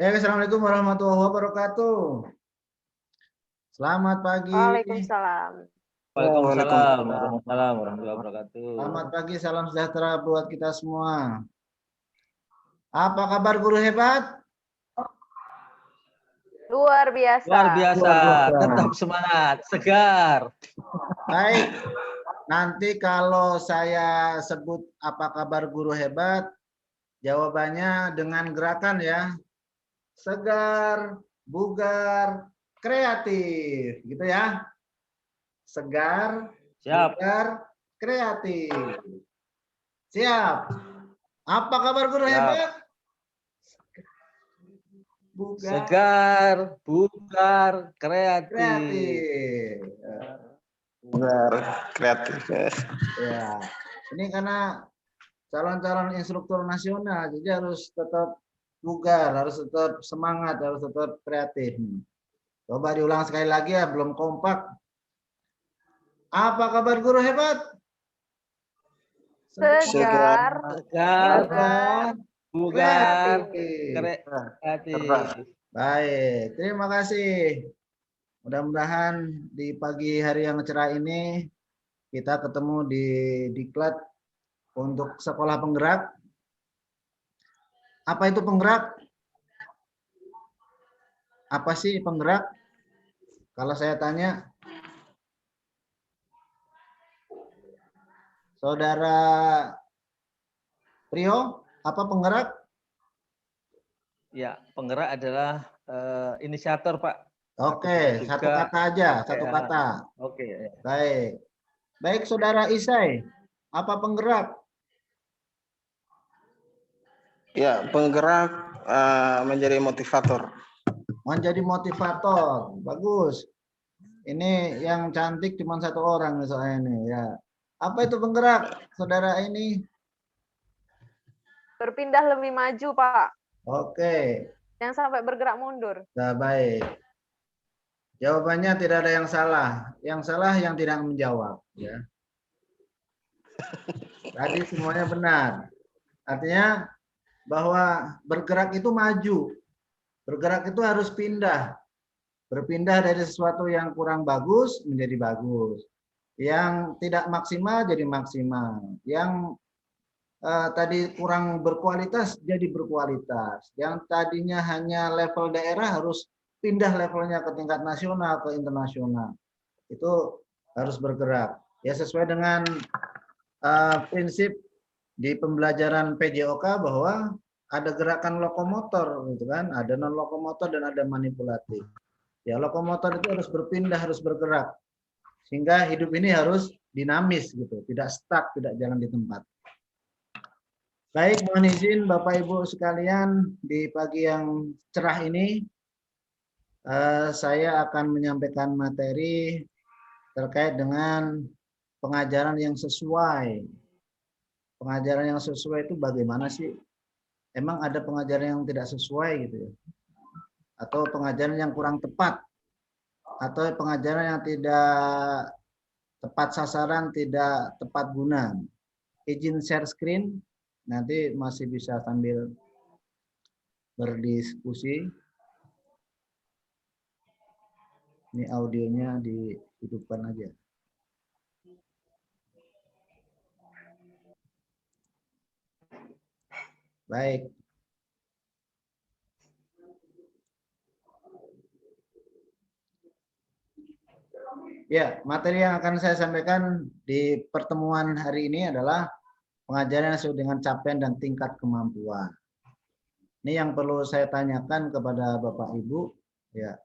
Assalamualaikum warahmatullahi wabarakatuh. Selamat pagi. Waalaikumsalam. Waalaikumsalam warahmatullahi wabarakatuh. Selamat pagi, salam sejahtera buat kita semua. Apa kabar guru hebat? Luar biasa. Luar biasa, tetap semangat, segar. Baik, nanti kalau saya sebut apa kabar guru hebat, jawabannya dengan gerakan ya. Segar, bugar, kreatif, gitu ya. Segar, Siap. bugar, kreatif. Siap. Apa kabar guru hebat? Bugar, segar, bugar, kreatif. kreatif. Bugar, kreatif. Ya, ini karena calon-calon instruktur nasional, jadi harus tetap bugar, harus tetap semangat, harus tetap kreatif. Coba diulang sekali lagi ya, belum kompak. Apa kabar guru hebat? Segar, Segar, bugar, kreatif. kreatif. Baik, terima kasih. Mudah-mudahan di pagi hari yang cerah ini kita ketemu di Diklat untuk sekolah penggerak. Apa itu penggerak? Apa sih penggerak? Kalau saya tanya, Saudara Prio, apa penggerak? Ya, penggerak adalah inisiator, Pak. Oke, satu kata aja, satu kata. Oke. Baik. Baik, Saudara Isai, apa penggerak? Ya, penggerak menjadi motivator. Menjadi motivator, bagus. Ini yang cantik cuma satu orang misalnya ini ya. Apa itu penggerak, saudara ini? berpindah lebih maju, Pak. Oke. Yang sampai bergerak mundur. Nah, baik. Jawabannya tidak ada yang salah. Yang salah yang tidak menjawab. Ya. Tadi semuanya benar. Artinya bahwa bergerak itu maju. Bergerak itu harus pindah. Berpindah dari sesuatu yang kurang bagus menjadi bagus. Yang tidak maksimal jadi maksimal. Yang tadi kurang berkualitas jadi berkualitas. Yang tadinya hanya level daerah harus pindah levelnya ke tingkat nasional, ke internasional. Itu harus bergerak. Ya sesuai dengan prinsip di pembelajaran PJOK bahwa ada gerakan lokomotor, gitu kan? Ada non lokomotor dan ada manipulatif. Ya lokomotor itu harus berpindah, harus bergerak. Sehingga hidup ini harus dinamis gitu, tidak stuck, tidak jalan di tempat. Baik, mohon izin Bapak Ibu sekalian, di pagi yang cerah ini saya akan menyampaikan materi terkait dengan pengajaran yang sesuai. Pengajaran yang sesuai itu bagaimana sih? Emang ada pengajaran yang tidak sesuai gitu ya? Atau pengajaran yang kurang tepat? Atau pengajaran yang tidak tepat sasaran, tidak tepat guna. Izin share screen, nanti masih bisa sambil berdiskusi. Ini audionya dihidupkan aja. Baik. Ya, materi yang akan saya sampaikan di pertemuan hari ini adalah pengajaran sesuai dengan capaian dan tingkat kemampuan. Ini yang perlu saya tanyakan kepada Bapak Ibu, ya.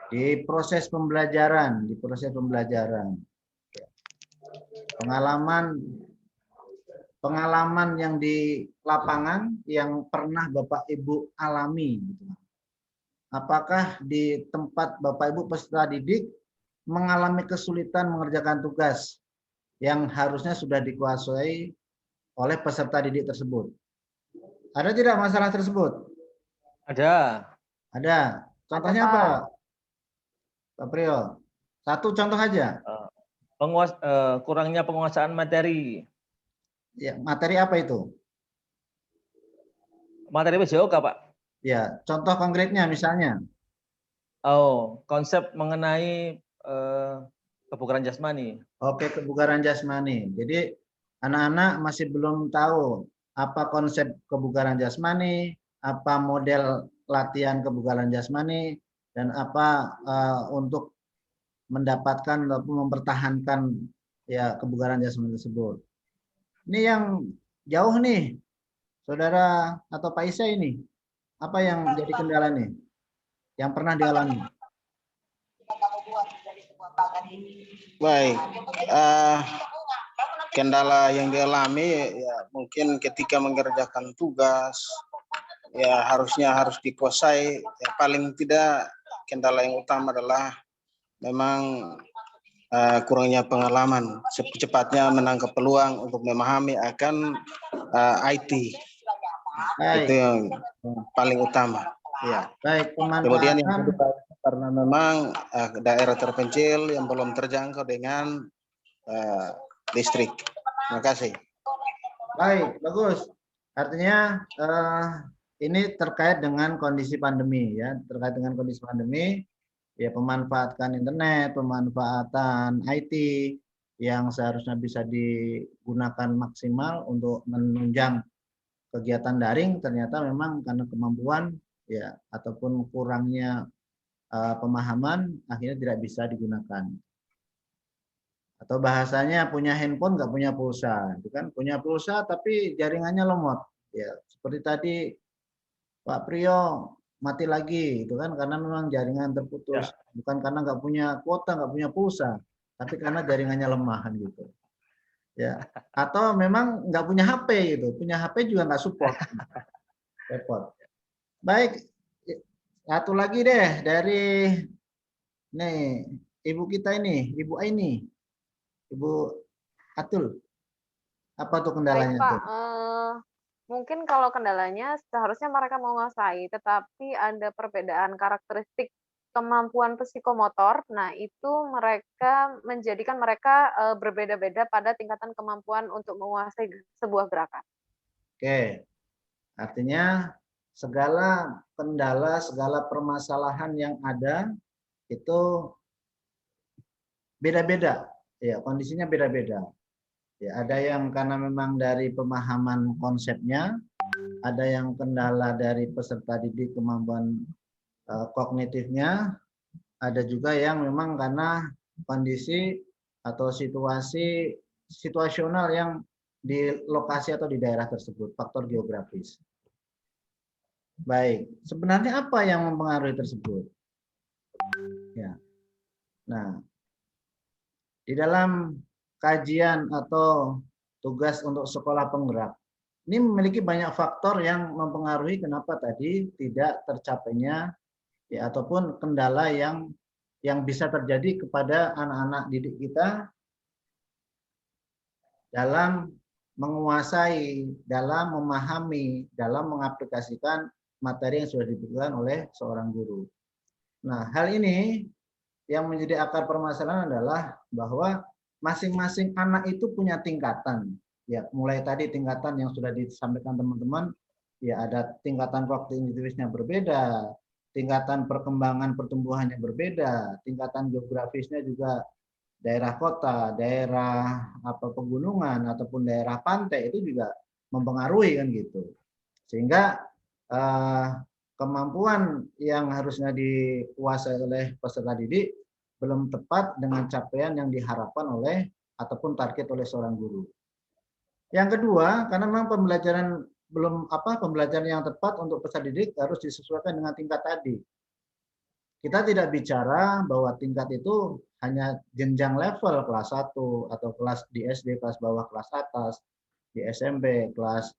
Di proses pembelajaran, pengalaman yang di lapangan yang pernah Bapak Ibu alami, gitu. Apakah di tempat Bapak Ibu peserta didik mengalami kesulitan mengerjakan tugas yang harusnya sudah dikuasai oleh peserta didik tersebut? Ada tidak masalah tersebut? Ada. Ada. Contohnya apa, Pak Priyo? Satu contoh aja. Kurangnya penguasaan materi. Ya, materi apa itu? Materi PJOK, Pak. Ya, contoh konkretnya misalnya. Oh, konsep mengenai kebugaran jasmani. Oke, kebugaran jasmani. Jadi anak-anak masih belum tahu apa konsep kebugaran jasmani, apa model latihan kebugaran jasmani, dan apa untuk mendapatkan ataupun mempertahankan ya kebugaran jasmani tersebut. Ini yang jauh nih, saudara atau Pak Isa ini. Apa yang jadi kendala nih? Yang pernah dialami? Baik, eh, kendala yang dialami ya mungkin ketika mengerjakan tugas ya harus dikuasai. Ya, paling tidak kendala yang utama adalah memang kurangnya pengalaman, cepatnya menangkap peluang untuk memahami akan IT. Baik. Itu yang paling utama. Ya. Baik, Kemudian yang pemanfaatan. kedua, karena memang daerah terpencil yang belum terjangkau dengan listrik. Terima kasih. Baik, bagus. Artinya ini terkait dengan kondisi pandemi ya, terkait dengan kondisi pandemi ya, pemanfaatkan internet, pemanfaatan IT yang seharusnya bisa digunakan maksimal untuk menunjang kegiatan daring, ternyata memang karena kemampuan ya ataupun kurangnya pemahaman akhirnya tidak bisa digunakan. Atau bahasanya punya handphone nggak punya pulsa, itu kan punya pulsa tapi jaringannya lemot. Ya, seperti tadi Pak Priyo mati lagi, itu kan karena memang jaringan terputus, bukan karena nggak punya kuota, nggak punya pulsa, tapi karena jaringannya lemah kan gitu. Ya, atau memang nggak punya HP gitu, punya HP juga nggak support, repot. Baik, satu lagi deh dari nih ibu kita ini, Ibu Aini, Ibu Atul. Apa tuh Baik kendalanya Pak, tuh? mungkin kalau kendalanya seharusnya mereka menguasai, tetapi ada perbedaan karakteristik kemampuan psikomotor. Nah, itu menjadikan mereka berbeda-beda pada tingkatan kemampuan untuk menguasai sebuah gerakan. Oke, artinya segala kendala, segala permasalahan yang ada itu beda-beda. Ya, kondisinya beda-beda. Ya, ada yang karena memang dari pemahaman konsepnya, ada yang kendala dari peserta didik kemampuan kognitifnya, ada juga yang memang karena kondisi atau situasional yang di lokasi atau di daerah tersebut, faktor geografis. Baik, sebenarnya apa yang mempengaruhi tersebut? Ya. Nah, di dalam kajian atau tugas untuk sekolah penggerak, ini memiliki banyak faktor yang mempengaruhi kenapa tadi tidak tercapainya ya, ataupun kendala yang bisa terjadi kepada anak-anak didik kita dalam menguasai, dalam memahami, dalam mengaplikasikan materi yang sudah diberikan oleh seorang guru. Nah, hal ini yang menjadi akar permasalahan adalah bahwa masing-masing anak itu punya tingkatan. Ya, mulai tadi tingkatan yang sudah disampaikan teman-teman, ya ada tingkatan kognitivisnya berbeda, tingkatan perkembangan pertumbuhannya berbeda, tingkatan geografisnya juga daerah kota, daerah pegunungan ataupun daerah pantai itu juga mempengaruhi kan gitu. Sehingga kemampuan yang harusnya dikuasai oleh peserta didik belum tepat dengan capaian yang diharapkan oleh ataupun target oleh seorang guru. Yang kedua, karena memang pembelajaran yang tepat untuk peserta didik harus disesuaikan dengan tingkat tadi. Kita tidak bicara bahwa tingkat itu hanya jenjang level kelas 1 atau kelas di SD kelas bawah kelas atas, di SMP kelas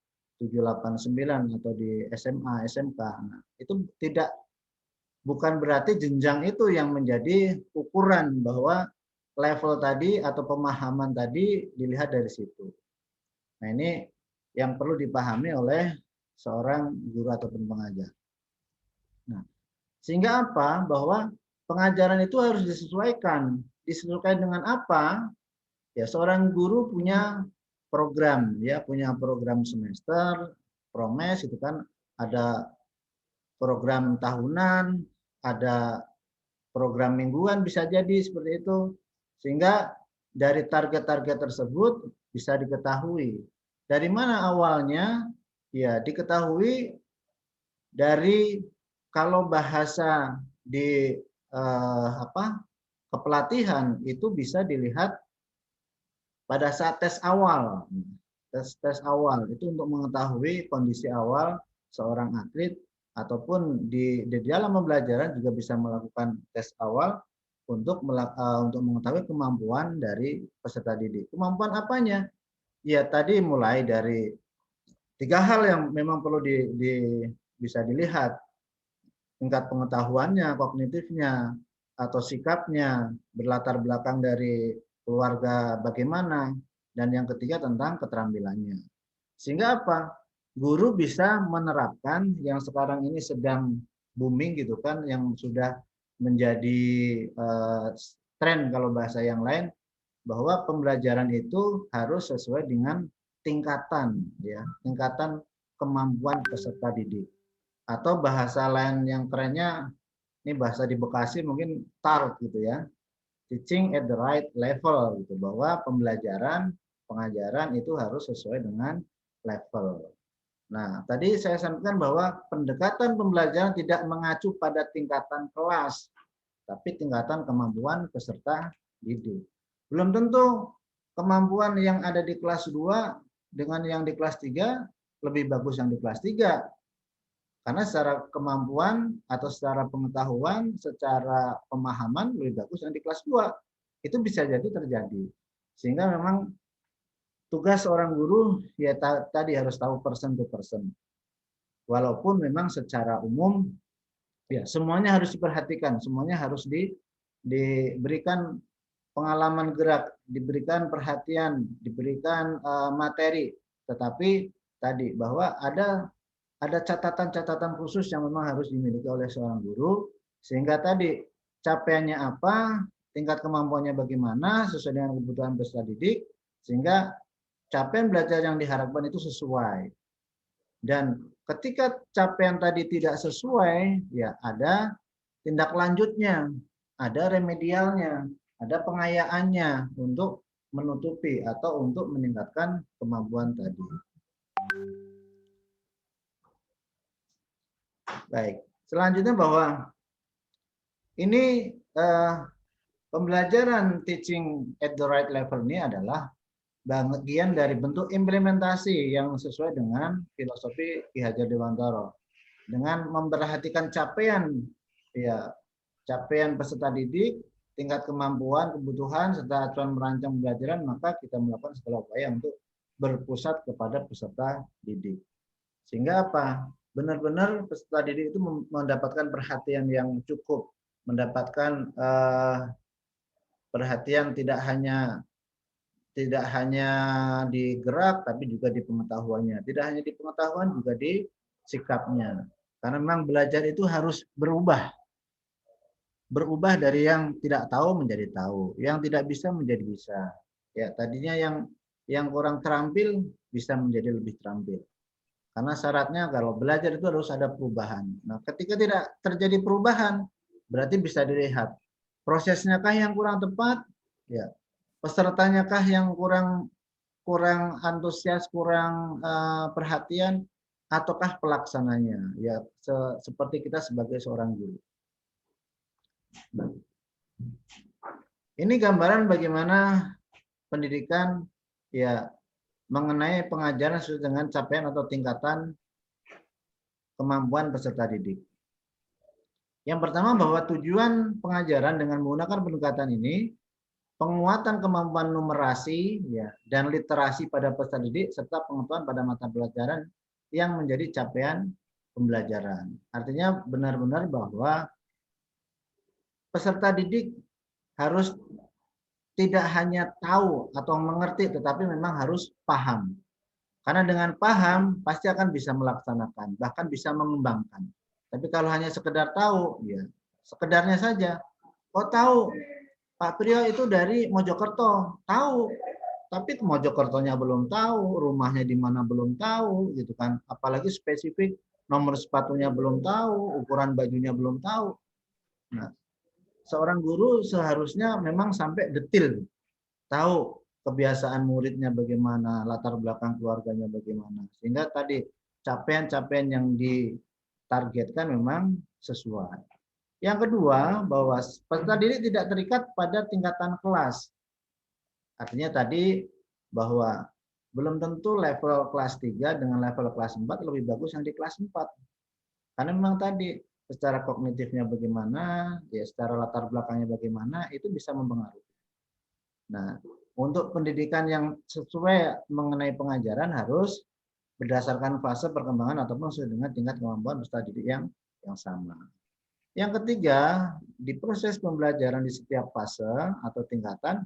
7, 8, 9 atau di SMA, SMK. Nah, itu bukan berarti jenjang itu yang menjadi ukuran bahwa level tadi atau pemahaman tadi dilihat dari situ. Nah, ini yang perlu dipahami oleh seorang guru ataupun pengajar. Nah, sehingga apa? Bahwa pengajaran itu harus disesuaikan. Disesuaikan dengan apa? Ya, seorang guru punya program, ya, punya program semester, promes itu kan ada program tahunan, ada program mingguan, bisa jadi seperti itu. Sehingga dari target-target tersebut bisa diketahui. Dari mana awalnya? Ya, diketahui dari kalau bahasa di kepelatihan itu bisa dilihat pada saat tes awal. Tes awal itu untuk mengetahui kondisi awal seorang atlet, ataupun di dalam pembelajaran juga bisa melakukan tes awal untuk mengetahui kemampuan dari peserta didik. Kemampuan apanya? Ya tadi mulai dari 3 hal yang memang perlu bisa dilihat. Tingkat pengetahuannya, kognitifnya, atau sikapnya, berlatar belakang dari keluarga bagaimana, dan yang ketiga tentang keterampilannya. Sehingga apa? Guru bisa menerapkan yang sekarang ini sedang booming gitu kan, yang sudah menjadi tren kalau bahasa yang lain, bahwa pembelajaran itu harus sesuai dengan tingkatan, ya, tingkatan kemampuan peserta didik. Atau bahasa lain yang kerennya, ini bahasa di Bekasi mungkin TART gitu ya, teaching at the right level gitu, bahwa pembelajaran, pengajaran itu harus sesuai dengan level. Nah, tadi saya sampaikan bahwa pendekatan pembelajaran tidak mengacu pada tingkatan kelas, tapi tingkatan kemampuan peserta didik. Belum tentu kemampuan yang ada di kelas 2 dengan yang di kelas 3 lebih bagus yang di kelas 3. Karena secara kemampuan atau secara pengetahuan, secara pemahaman lebih bagus yang di kelas 2. Itu bisa jadi terjadi. Sehingga memang tugas seorang guru ya tadi harus tahu person to person. Walaupun memang secara umum ya semuanya harus diperhatikan, semuanya harus diberikan pengalaman gerak, diberikan perhatian, diberikan materi. Tetapi tadi bahwa ada catatan-catatan khusus yang memang harus dimiliki oleh seorang guru, sehingga tadi capaiannya apa, tingkat kemampuannya bagaimana, sesuai dengan kebutuhan peserta didik, sehingga capaian belajar yang diharapkan itu sesuai. Dan ketika capaian tadi tidak sesuai, ya ada tindak lanjutnya, ada remedialnya, ada pengayaannya untuk menutupi atau untuk meningkatkan kemampuan tadi. Baik, selanjutnya bahwa ini pembelajaran teaching at the right level ini adalah bagian dari bentuk implementasi yang sesuai dengan filosofi Ki Hajar Dewantara. Dengan memperhatikan capaian peserta didik, tingkat kemampuan, kebutuhan, serta acuan merancang pembelajaran, maka kita melakukan segala upaya untuk berpusat kepada peserta didik. Sehingga apa? Benar-benar peserta didik itu mendapatkan perhatian yang cukup, mendapatkan perhatian tidak hanya di gerak, tapi juga di pengetahuannya. Tidak hanya di pengetahuan, juga di sikapnya. Karena memang belajar itu harus berubah. Berubah dari yang tidak tahu menjadi tahu, yang tidak bisa menjadi bisa. Ya, tadinya yang kurang terampil bisa menjadi lebih terampil. Karena syaratnya kalau belajar itu harus ada perubahan. Nah, ketika tidak terjadi perubahan, berarti bisa dilihat prosesnya kah yang kurang tepat, ya, pesertanya kah yang kurang antusias, kurang perhatian, ataukah pelaksananya, ya seperti kita sebagai seorang guru. Ini gambaran bagaimana pendidikan ya mengenai pengajaran sesuai dengan capaian atau tingkatan kemampuan peserta didik. Yang pertama bahwa tujuan pengajaran dengan menggunakan pendekatan ini penguatan kemampuan numerasi ya, dan literasi pada peserta didik serta pengetahuan pada mata pelajaran yang menjadi capaian pembelajaran. Artinya benar-benar bahwa peserta didik harus tidak hanya tahu atau mengerti, tetapi memang harus paham. Karena dengan paham pasti akan bisa melaksanakan, bahkan bisa mengembangkan. Tapi kalau hanya sekedar tahu, ya sekedarnya saja. Oh tahu, Pak Priyo itu dari Mojokerto, tahu. Tapi Mojokertonya belum tahu, rumahnya di mana belum tahu, gitu kan. Apalagi spesifik nomor sepatunya belum tahu, ukuran bajunya belum tahu. Nah, seorang guru seharusnya memang sampai detil tahu kebiasaan muridnya bagaimana, latar belakang keluarganya bagaimana. Sehingga tadi capaian-capaian yang ditargetkan memang sesuai. Yang kedua, bahwa peserta didik tidak terikat pada tingkatan kelas. Artinya tadi bahwa belum tentu level kelas 3 dengan level kelas 4 lebih bagus yang di kelas 4. Karena memang tadi secara kognitifnya bagaimana, ya secara latar belakangnya bagaimana, itu bisa mempengaruhi. Nah, untuk pendidikan yang sesuai mengenai pengajaran harus berdasarkan fase perkembangan ataupun sesuai dengan tingkat kemampuan peserta didik yang sama. Yang ketiga, di proses pembelajaran di setiap fase atau tingkatan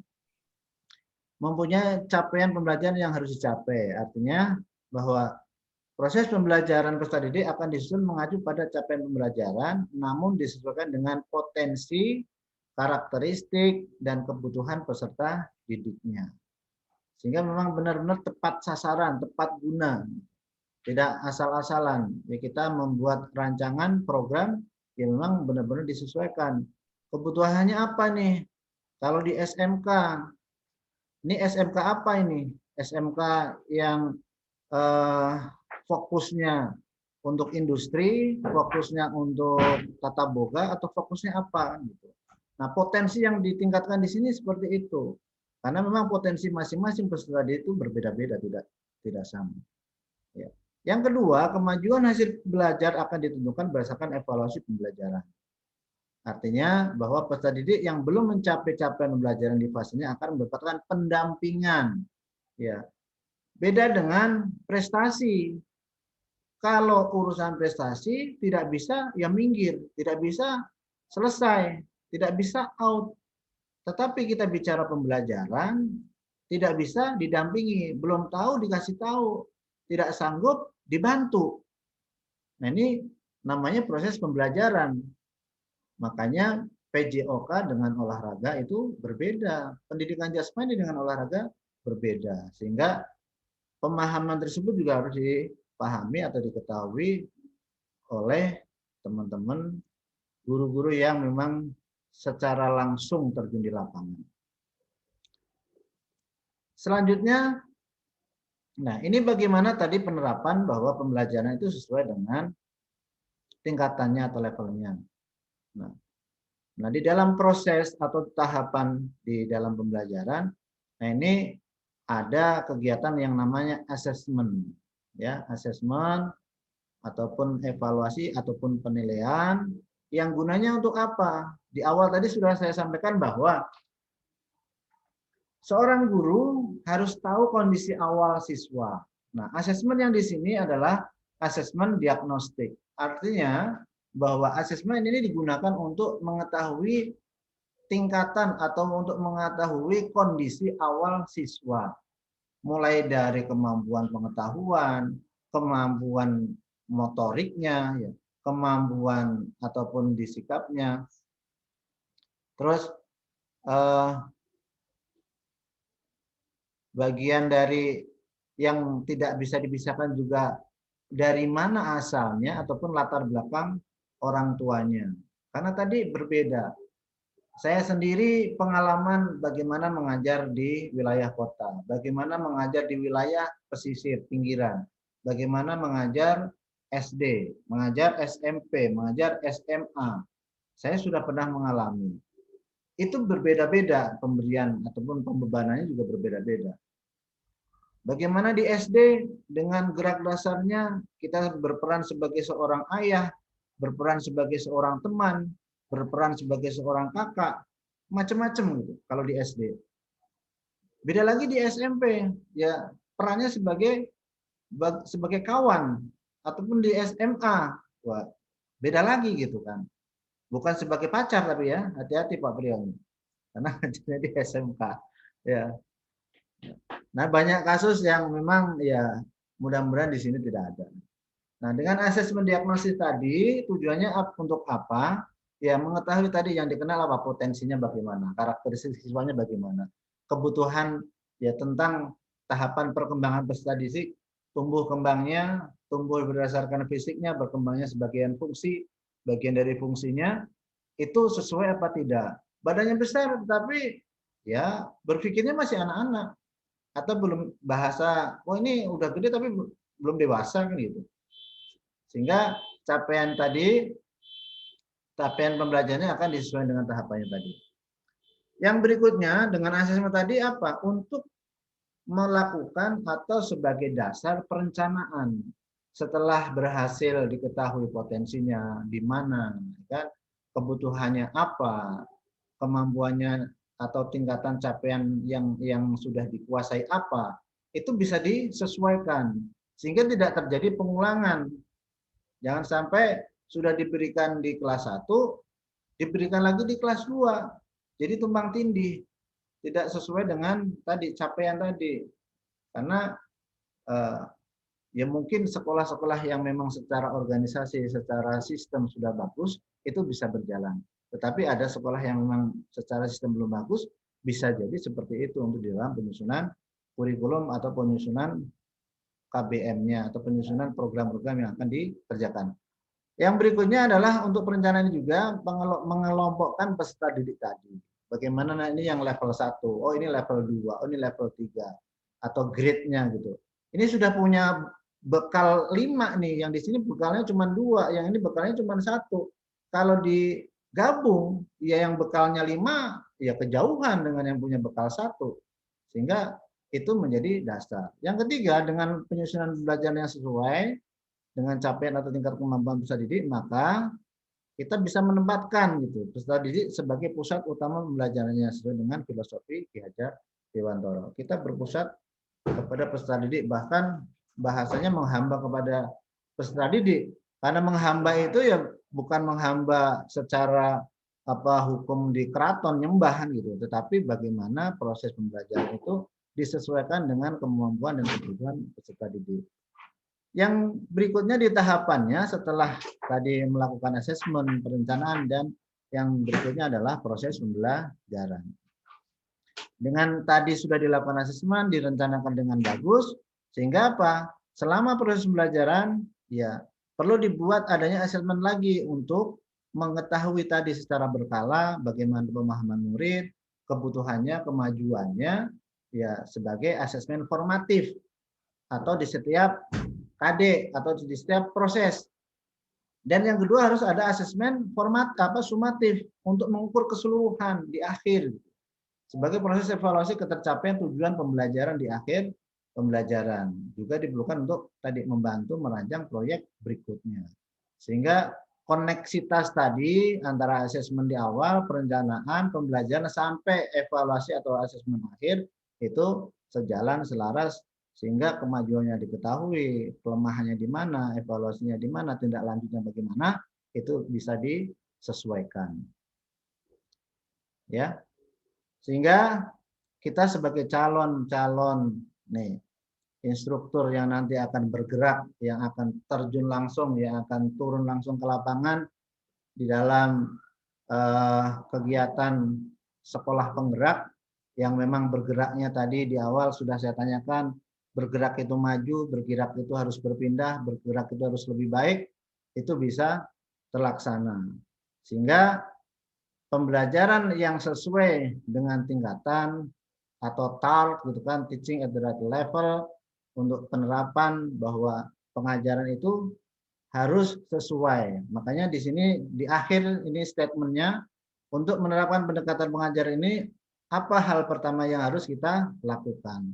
mempunyai capaian pembelajaran yang harus dicapai. Artinya bahwa proses pembelajaran peserta didik akan disusun mengacu pada capaian pembelajaran, namun disesuaikan dengan potensi, karakteristik, dan kebutuhan peserta didiknya. Sehingga memang benar-benar tepat sasaran, tepat guna. Tidak asal-asalan. Ya, kita membuat rancangan program yang memang benar-benar disesuaikan. Kebutuhannya apa nih? Kalau di SMK, ini SMK apa ini? SMK yang fokusnya untuk industri, fokusnya untuk tata boga, atau fokusnya apa? Gitu. Nah, potensi yang ditingkatkan di sini seperti itu. Karena memang potensi masing-masing peserta didik itu berbeda-beda, tidak sama. Ya. Yang kedua, kemajuan hasil belajar akan ditentukan berdasarkan evaluasi pembelajaran. Artinya bahwa peserta didik yang belum mencapai capaian pembelajaran di fasenya akan mendapatkan pendampingan. Ya. Beda dengan prestasi. Kalau urusan prestasi tidak bisa ya minggir, tidak bisa selesai, tidak bisa out. Tetapi kita bicara pembelajaran, tidak bisa didampingi, belum tahu dikasih tahu, tidak sanggup dibantu. Nah, ini namanya proses pembelajaran. Makanya PJOK dengan olahraga itu berbeda. Pendidikan jasmani dengan olahraga berbeda. Sehingga pemahaman tersebut juga harus dipahami atau diketahui oleh teman-teman guru-guru yang memang secara langsung terjun di lapangan. Selanjutnya, nah ini bagaimana tadi penerapan bahwa pembelajaran itu sesuai dengan tingkatannya atau levelnya. Nah, di dalam proses atau tahapan di dalam pembelajaran, nah ini ada kegiatan yang namanya assessment, ya, assessment ataupun evaluasi ataupun penilaian yang gunanya untuk apa? Di awal tadi sudah saya sampaikan bahwa seorang guru harus tahu kondisi awal siswa. Nah, asesmen yang di sini adalah asesmen diagnostik. Artinya bahwa asesmen ini digunakan untuk mengetahui tingkatan atau untuk mengetahui kondisi awal siswa. Mulai dari kemampuan pengetahuan, kemampuan motoriknya, ya, kemampuan ataupun disikapnya. Terus bagian dari yang tidak bisa dipisahkan juga dari mana asalnya ataupun latar belakang orang tuanya. Karena tadi berbeda. Saya sendiri pengalaman bagaimana mengajar di wilayah kota, bagaimana mengajar di wilayah pesisir pinggiran, bagaimana mengajar SD, mengajar SMP, mengajar SMA. Saya sudah pernah mengalami. Itu berbeda-beda pemberian ataupun pembebanannya juga berbeda-beda. Bagaimana di SD dengan gerak dasarnya kita berperan sebagai seorang ayah, berperan sebagai seorang teman, berperan sebagai seorang kakak, macam-macam gitu kalau di SD. Beda lagi di SMP, ya perannya sebagai kawan ataupun di SMA. Wah, beda lagi gitu kan. Bukan sebagai pacar tapi ya, hati-hati Pak Priyon. Karena ngajarnya di SMK. Ya. Nah, banyak kasus yang memang ya mudah-mudahan di sini tidak ada. Nah, dengan asesmen diagnosis tadi tujuannya untuk apa? Ya, mengetahui tadi yang dikenal apa potensinya bagaimana, karakteristik siswanya bagaimana, kebutuhan ya tentang tahapan perkembangan peserta didik, tumbuh kembangnya, tumbuh berdasarkan fisiknya, berkembangnya sebagian fungsi, bagian dari fungsinya, itu sesuai apa tidak. Badannya besar, tetapi ya berpikirnya masih anak-anak. Atau belum bahasa, oh ini udah gede tapi belum dewasa kan gitu. Sehingga capaian pembelajarannya akan disesuaikan dengan tahapannya tadi. Yang berikutnya dengan asesmen tadi apa? Untuk melakukan atau sebagai dasar perencanaan setelah berhasil diketahui potensinya di mana, kan, kebutuhannya apa, kemampuannya atau tingkatan capaian yang sudah dikuasai apa, itu bisa disesuaikan sehingga tidak terjadi pengulangan. Jangan sampai sudah diberikan di kelas 1, diberikan lagi di kelas 2. Jadi tumpang tindih, tidak sesuai dengan tadi capaian tadi. Karena ya mungkin sekolah-sekolah yang memang secara organisasi, secara sistem sudah bagus, itu bisa berjalan. Tetapi ada sekolah yang memang secara sistem belum bagus, bisa jadi seperti itu untuk di dalam penyusunan kurikulum atau penyusunan KBM-nya atau penyusunan program-program yang akan dikerjakan. Yang berikutnya adalah untuk perencanaan juga mengelompokkan peserta didik tadi. Bagaimana ini yang level 1, oh ini level 2, oh ini level 3, atau grade-nya gitu. Ini sudah punya bekal 5 nih, yang di sini bekalnya cuma 2, yang ini bekalnya cuma 1. Kalau digabung, ya yang bekalnya 5, ya kejauhan dengan yang punya bekal 1. Sehingga itu menjadi dasar. Yang ketiga, dengan penyusunan pembelajaran yang sesuai dengan capaian atau tingkat kemampuan peserta didik, maka kita bisa menempatkan gitu peserta didik sebagai pusat utama pembelajarannya sesuai dengan filosofi Ki Hajar Dewantoro. Kita berpusat kepada peserta didik, bahkan bahasanya menghamba kepada peserta didik. Karena menghamba itu ya bukan menghamba secara hukum di keraton nyembah gitu, tetapi bagaimana proses pembelajaran itu disesuaikan dengan kemampuan dan kebutuhan peserta didik. Yang berikutnya di tahapannya setelah tadi melakukan asesmen, perencanaan, dan yang berikutnya adalah proses pembelajaran. Dengan tadi sudah dilakukan asesmen, direncanakan dengan bagus, sehingga apa? Selama proses pembelajaran, ya perlu dibuat adanya asesmen lagi untuk mengetahui tadi secara berkala bagaimana pemahaman murid, kebutuhannya, kemajuannya, ya sebagai asesmen formatif atau di setiap KD atau di setiap proses. Dan yang kedua harus ada asesmen sumatif untuk mengukur keseluruhan di akhir sebagai proses evaluasi ketercapaian tujuan pembelajaran di akhir pembelajaran. Juga diperlukan untuk tadi membantu merancang proyek berikutnya. Sehingga koneksitas tadi antara asesmen di awal, perencanaan, pembelajaran sampai evaluasi atau asesmen akhir itu sejalan selaras sehingga kemajuannya diketahui, kelemahannya di mana, evaluasinya di mana, tindak lanjutnya bagaimana, itu bisa disesuaikan. Ya. Sehingga kita sebagai calon nih instruktur yang nanti akan bergerak, yang akan terjun langsung, yang akan turun langsung ke lapangan di dalam kegiatan sekolah penggerak yang memang bergeraknya tadi di awal sudah saya tanyakan, bergerak itu maju, bergerak itu harus berpindah, bergerak itu harus lebih baik, itu bisa terlaksana. Sehingga pembelajaran yang sesuai dengan tingkatan atau TALK gitu kan, teaching at the right level, untuk penerapan bahwa pengajaran itu harus sesuai. Makanya di sini di akhir ini statementnya, untuk menerapkan pendekatan pengajaran ini apa hal pertama yang harus kita lakukan?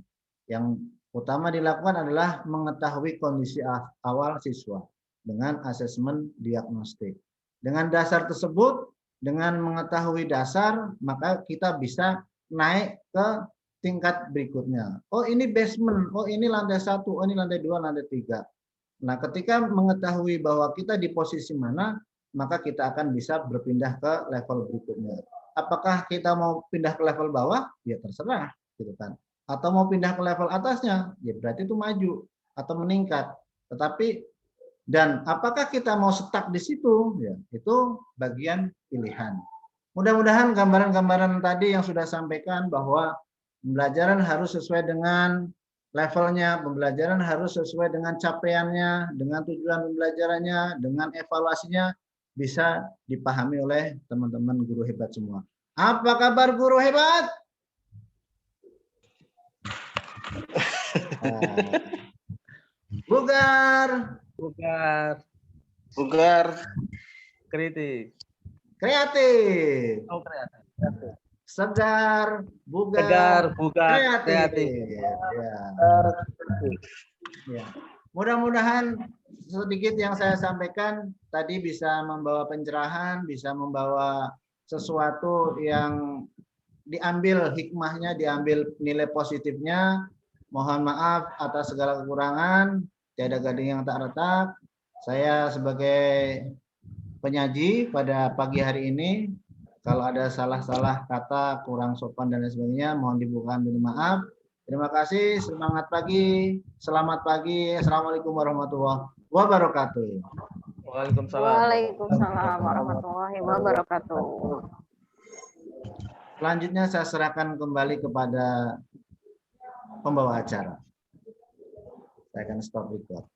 Yang utama dilakukan adalah mengetahui kondisi awal siswa dengan asesmen diagnostik. Dengan dasar tersebut, dengan mengetahui dasar, maka kita bisa naik ke tingkat berikutnya. Oh ini basement, oh ini lantai 1, oh ini lantai 2, lantai 3. Nah ketika mengetahui bahwa kita di posisi mana, maka kita akan bisa berpindah ke level berikutnya. Apakah kita mau pindah ke level bawah? Ya terserah, gitu kan. Atau mau pindah ke level atasnya, ya berarti itu maju atau meningkat. Tetapi dan apakah kita mau stuck di situ, ya itu bagian pilihan. Mudah-mudahan gambaran-gambaran tadi yang sudah sampaikan bahwa pembelajaran harus sesuai dengan levelnya pembelajaran harus sesuai dengan capaiannya, dengan tujuan pembelajarannya, dengan evaluasinya bisa dipahami oleh teman-teman guru hebat semua. Apa kabar guru hebat? Bugar, Bugar, Kritis. kreatif. Oh, kreatif. Segar, bugar, Tegar, bugar, kreatif. kreatif. Ya. Ya. Mudah-mudahan sedikit yang saya sampaikan tadi bisa membawa pencerahan, bisa membawa sesuatu yang diambil hikmahnya, diambil nilai positifnya. Mohon maaf atas segala kekurangan, tiada gading yang tak retak. Saya sebagai penyaji pada pagi hari ini, kalau ada salah-salah kata, kurang sopan dan lain sebagainya, mohon dibukakan dulu maaf. Terima kasih, semangat pagi, selamat pagi, assalamualaikum warahmatullahi wabarakatuh. Waalaikumsalam. Waalaikumsalam warahmatullahi wabarakatuh. Selanjutnya saya serahkan kembali kepada pembawa acara. Saya akan stop record.